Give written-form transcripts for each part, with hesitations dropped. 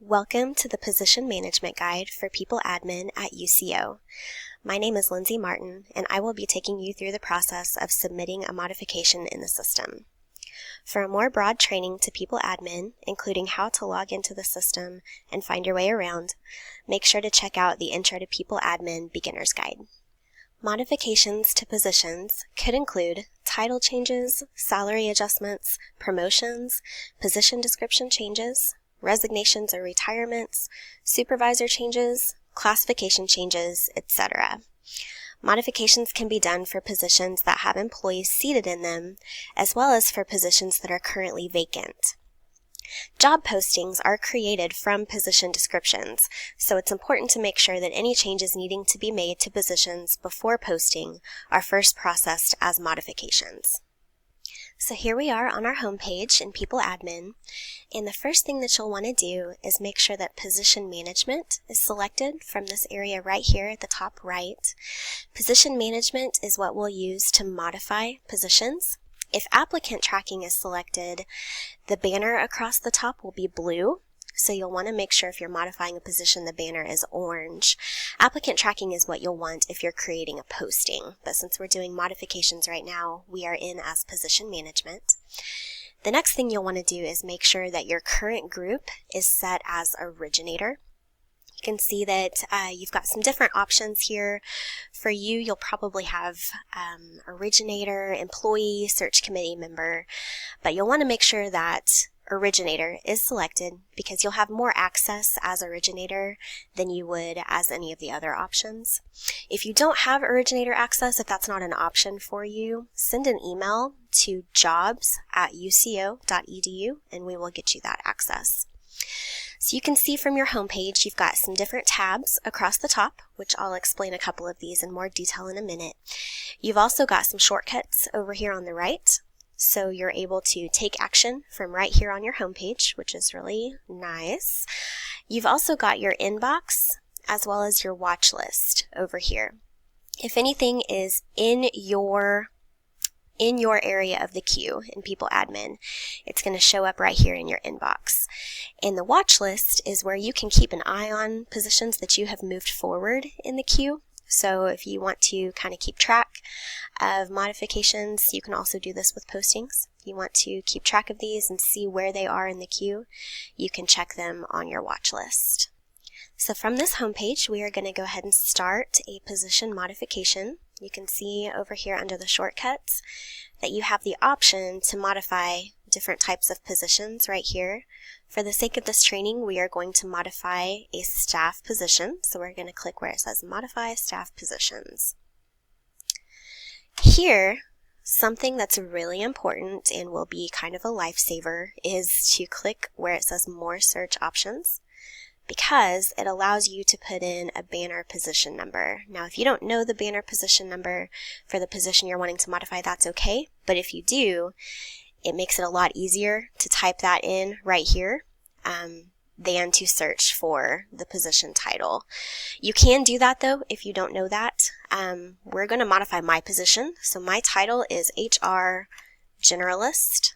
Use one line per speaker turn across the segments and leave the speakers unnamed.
Welcome to the Position Management Guide for People Admin at UCO. My name is Lindsay Martin, and I will be taking you through the process of submitting a modification in the system. For a more broad training to People Admin, including how to log into the system and find your way around, make sure to check out the Intro to People Admin Beginner's Guide. Modifications to positions could include title changes, salary adjustments, promotions, position description changes, resignations or retirements, supervisor changes, classification changes, etc. Modifications can be done for positions that have employees seated in them, as well as for positions that are currently vacant. Job postings are created from position descriptions, so it's important to make sure that any changes needing to be made to positions before posting are first processed as modifications. So here we are on our homepage in People Admin, and the first thing that you'll want to do is make sure that Position Management is selected from this area right here at the top right. Position Management is what we'll use to modify positions. If Applicant Tracking is selected, the banner across the top will be blue, so you'll want to make sure if you're modifying a position, the banner is orange. Applicant Tracking is what you'll want if you're creating a posting, but since we're doing modifications right now, we are in as Position Management. The next thing you'll want to do is make sure that your current group is set as Originator. You can see that you've got some different options here. For you, you'll probably have Originator, Employee, Search Committee Member, but you'll want to make sure that Originator is selected because you'll have more access as Originator than you would as any of the other options. If you don't have Originator access, if that's not an option for you, send an email to jobs@uco.edu and we will get you that access. So you can see from your homepage, you've got some different tabs across the top, which I'll explain a couple of these in more detail in a minute. You've also got some shortcuts over here on the right. So you're able to take action from right here on your homepage, which is really nice. You've also got your inbox as well as your watch list over here. If anything is in your area of the queue in People Admin, it's going to show up right here in your inbox. And the watch list is where you can keep an eye on positions that you have moved forward in the queue. So if you want to kind of keep track of modifications, you can also do this with postings. If you want to keep track of these and see where they are in the queue, you can check them on your watch list. So from this homepage, we are going to go ahead and start a position modification. You can see over here under the shortcuts that you have the option to modify different types of positions right here. For the sake of this training, we are going to modify a staff position. So we're going to click where it says Modify Staff Positions. Here, something that's really important and will be kind of a lifesaver is to click where it says More Search Options, because it allows you to put in a banner position number. Now, if you don't know the banner position number for the position you're wanting to modify, that's okay. But if you do, it makes it a lot easier to type that in right here than to search for the position title. You can do that though if you don't know that. We're going to modify my position. So my title is HR Generalist.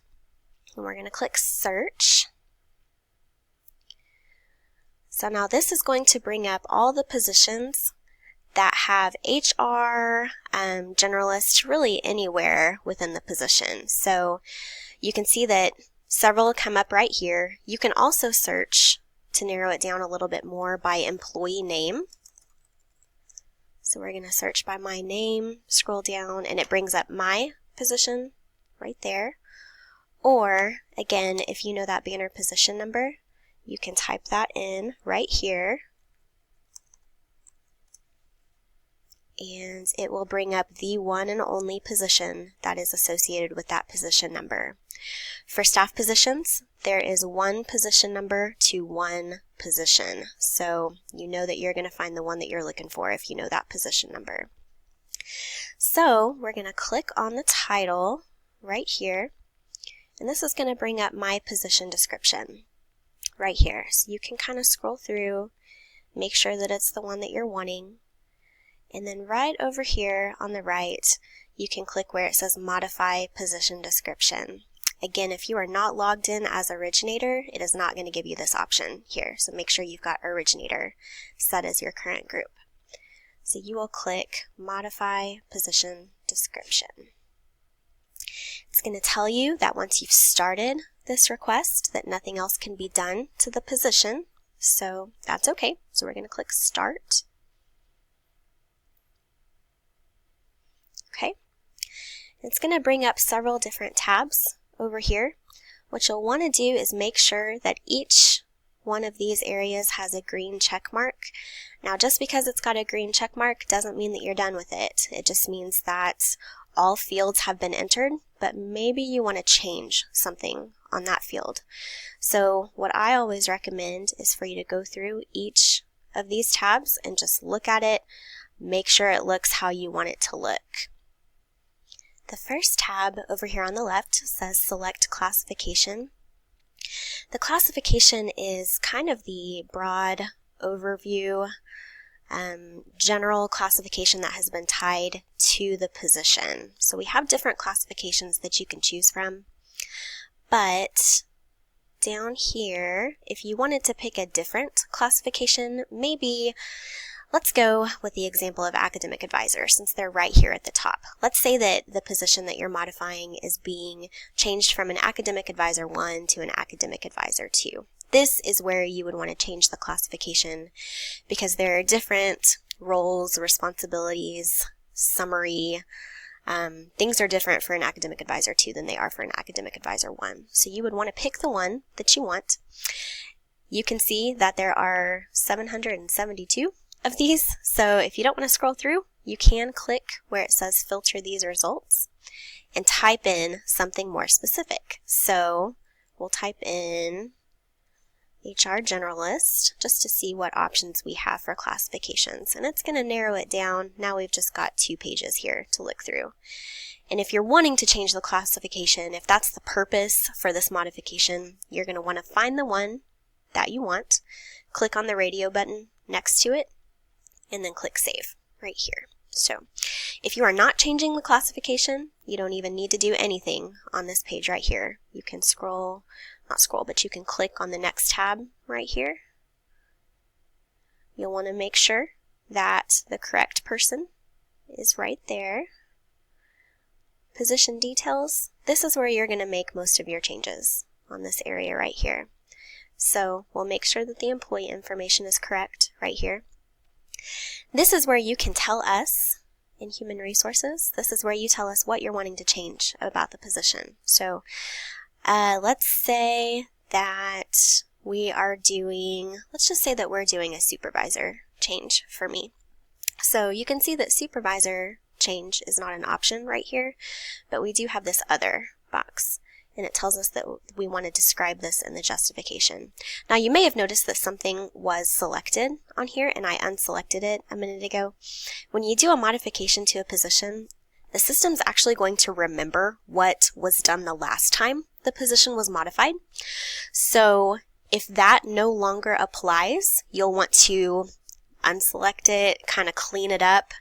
And we're going to click Search. So now this is going to bring up all the positions that have HR generalist really anywhere within the position. So you can see that several come up right here. You can also search to narrow it down a little bit more by employee name. So we're going to search by my name, scroll down, and it brings up my position right there. Or again, if you know that banner position number, you can type that in right here, and it will bring up the one and only position that is associated with that position number. For staff positions, there is one position number to one position. So you know that you're going to find the one that you're looking for if you know that position number. So we're going to click on the title right here, and this is going to bring up my position description right here. So you can kind of scroll through, make sure that it's the one that you're wanting. And then right over here on the right, you can click where it says Modify Position Description. Again, if you are not logged in as originator, it is not going to give you this option here. So make sure you've got originator set as your current group. So you will click Modify Position Description. It's going to tell you that once you've started this request, that nothing else can be done to the position. So that's okay. So we're going to click Start. Okay. It's going to bring up several different tabs over here. What you'll want to do is make sure that each one of these areas has a green check mark. Now, just because it's got a green check mark doesn't mean that you're done with it. It just means that all fields have been entered, but maybe you want to change something on that field. So what I always recommend is for you to go through each of these tabs and just look at it, make sure it looks how you want it to look. The first tab over here on the left says Select Classification. The classification is kind of the broad overview, general classification that has been tied to the position. So we have different classifications that you can choose from, but down here, if you wanted to pick a different classification, maybe let's go with the example of academic advisor, since they're right here at the top. Let's say that the position that you're modifying is being changed from an academic advisor 1 to an academic advisor 2. This is where you would want to change the classification because there are different roles, responsibilities, summary. Things are different for an academic advisor 2 than they are for an academic advisor 1. So you would want to pick the one that you want. You can see that there are 772 of these. So if you don't want to scroll through, you can click where it says filter these results and type in something more specific. So we'll type in HR Generalist just to see what options we have for classifications. And it's going to narrow it down. Now we've just got 2 pages here to look through. And if you're wanting to change the classification, if that's the purpose for this modification, you're going to want to find the one that you want, click on the radio button next to it, and then click Save right here. So if you are not changing the classification, you don't even need to do anything on this page right here. You can but you can click on the next tab right here. You'll want to make sure that the correct person is right there. Position details, this is where you're going to make most of your changes on this area right here. So we'll make sure that the employee information is correct right here. This is where you can tell us in Human Resources, this is where you tell us what you're wanting to change about the position. So let's say that let's just say that we're doing a supervisor change for me. So you can see that supervisor change is not an option right here, but we do have this other box. And it tells us that we want to describe this in the justification. Now you may have noticed that something was selected on here and I unselected it a minute ago. When you do a modification to a position, the system's actually going to remember what was done the last time the position was modified. So if that no longer applies, you'll want to unselect it, kind of clean it up,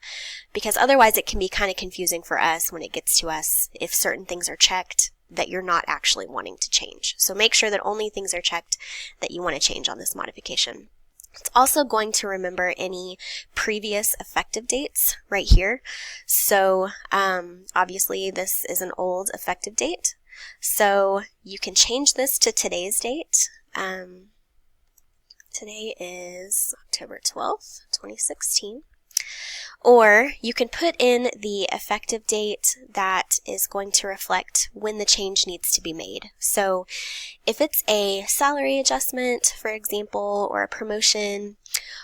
because otherwise it can be kind of confusing for us when it gets to us if certain things are checked that you're not actually wanting to change. So make sure that only things are checked that you want to change on this modification. It's also going to remember any previous effective dates right here. So obviously this is an old effective date. So you can change this to today's date. Today is October 12th, 2016. Or you can put in the effective date that is going to reflect when the change needs to be made. So if it's a salary adjustment, for example, or a promotion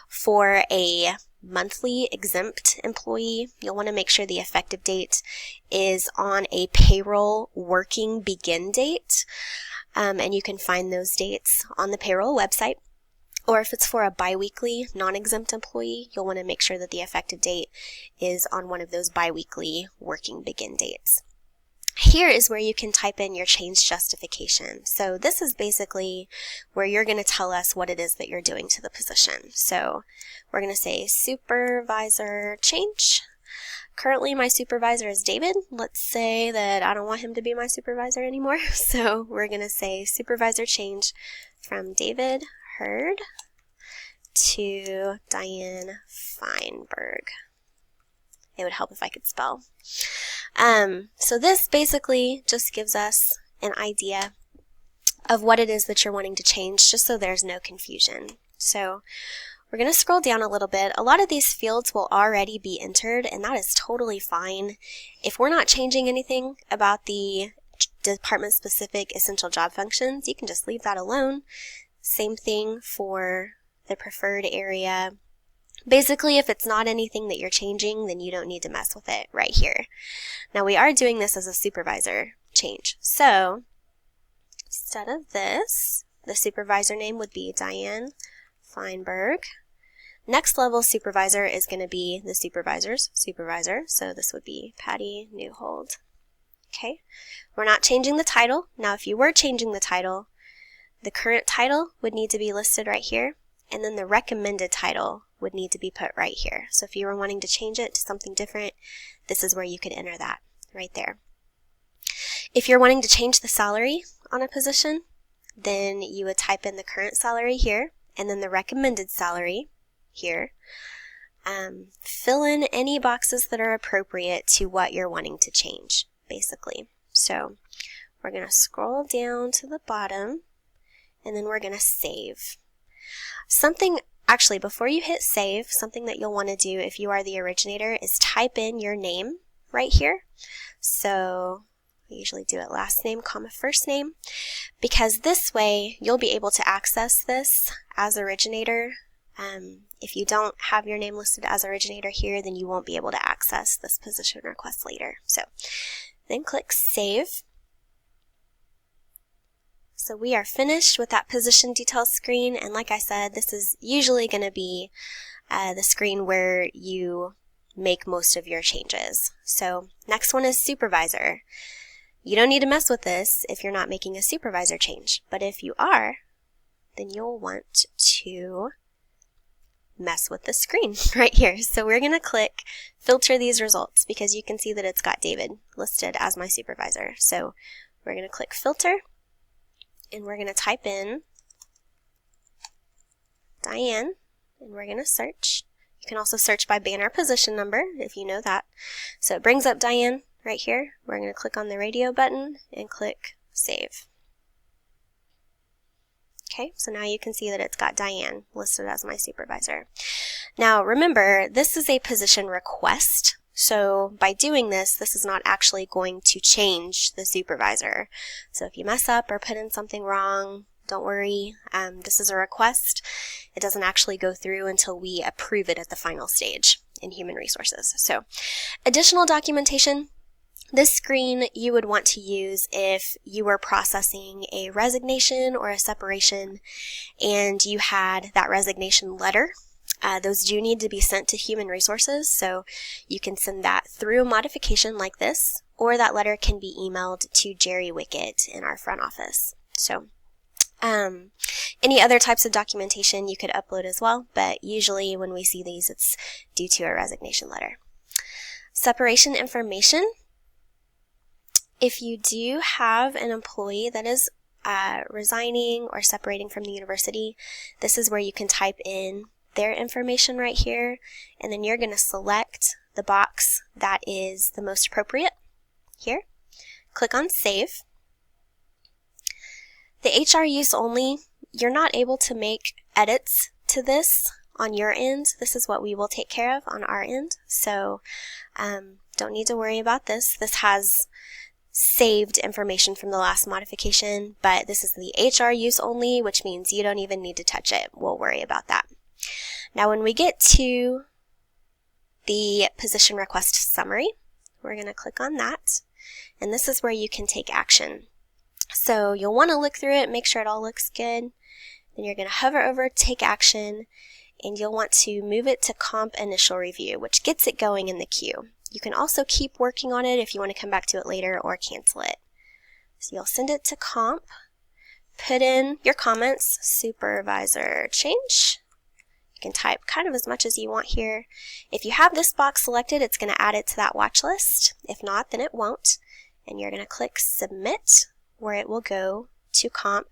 for a monthly exempt employee, you'll want to make sure the effective date is on a payroll working begin date. And you can find those dates on the payroll website. Or if it's for a biweekly non-exempt employee, you'll want to make sure that the effective date is on one of those biweekly working begin dates. Here is where you can type in your change justification. So this is basically where you're going to tell us what it is that you're doing to the position. So we're going to say supervisor change. Currently my supervisor is David. Let's say that I don't want him to be my supervisor anymore. So we're going to say supervisor change from David Hurd to Diane Feinberg. It would help if I could spell. So this basically just gives us an idea of what it is that you're wanting to change, just so there's no confusion. So we're going to scroll down a little bit. A lot of these fields will already be entered, and that is totally fine. If we're not changing anything about the department-specific essential job functions, you can just leave that alone. Same thing for the preferred area. Basically, if it's not anything that you're changing, then you don't need to mess with it right here. Now, we are doing this as a supervisor change. So, instead of this, the supervisor name would be Diane Feinberg. Next level supervisor is going to be the supervisor's supervisor. So this would be Patty Newhold. Okay, we're not changing the title. Now, if you were changing the title, the current title would need to be listed right here, and then the recommended title would need to be put right here. So if you were wanting to change it to something different, this is where you could enter that right there. If you're wanting to change the salary on a position, then you would type in the current salary here, and then the recommended salary here. Fill in any boxes that are appropriate to what you're wanting to change, basically. So we're going to scroll down to the bottom, and then we're going to save. Actually, before you hit save, something that you'll want to do if you are the originator is type in your name right here. So I usually do it last name, comma, first name, because this way you'll be able to access this as originator. If you don't have your name listed as originator here, then you won't be able to access this position request later. So then click Save. So we are finished with that position details screen, and like I said, this is usually going to be the screen where you make most of your changes. So next one is supervisor. You don't need to mess with this if you're not making a supervisor change, but if you are, then you'll want to mess with the screen right here. So we're going to click filter these results because you can see that it's got David listed as my supervisor. So we're going to click filter, and we're going to type in Diane, and we're going to search. You can also search by banner position number if you know that. So it brings up Diane right here. We're going to click on the radio button and click Save. Okay, so now you can see that it's got Diane listed as my supervisor. Now remember, this is a position request. So by doing this, this is not actually going to change the supervisor. So if you mess up or put in something wrong, don't worry. This is a request. It doesn't actually go through until we approve it at the final stage in human resources. So additional documentation. This screen you would want to use if you were processing a resignation or a separation and you had that resignation letter. Those do need to be sent to human resources, so you can send that through modification like this, or that letter can be emailed to Jerry Wickett in our front office. So any other types of documentation you could upload as well, but usually when we see these, it's due to a resignation letter. Separation information. If you do have an employee that is resigning or separating from the university, this is where you can type in their information right here, and then you're going to select the box that is the most appropriate here. Click on Save. The HR use only, you're not able to make edits to this on your end. This is what we will take care of on our end, so don't need to worry about this. This has saved information from the last modification, but this is the HR use only, which means you don't even need to touch it. We'll worry about that. Now when we get to the position request summary, we're going to click on that, and this is where you can take action. So you'll want to look through it, make sure it all looks good. Then you're going to hover over Take Action, and you'll want to move it to Comp Initial Review, which gets it going in the queue. You can also keep working on it if you want to come back to it later or cancel it. So you'll send it to Comp, put in your comments, supervisor change, You can type kind of as much as you want here. If you have this box selected, it's going to add it to that watch list. If not, then it won't. And you're going to click Submit, where it will go to comp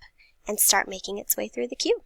and start making its way through the queue.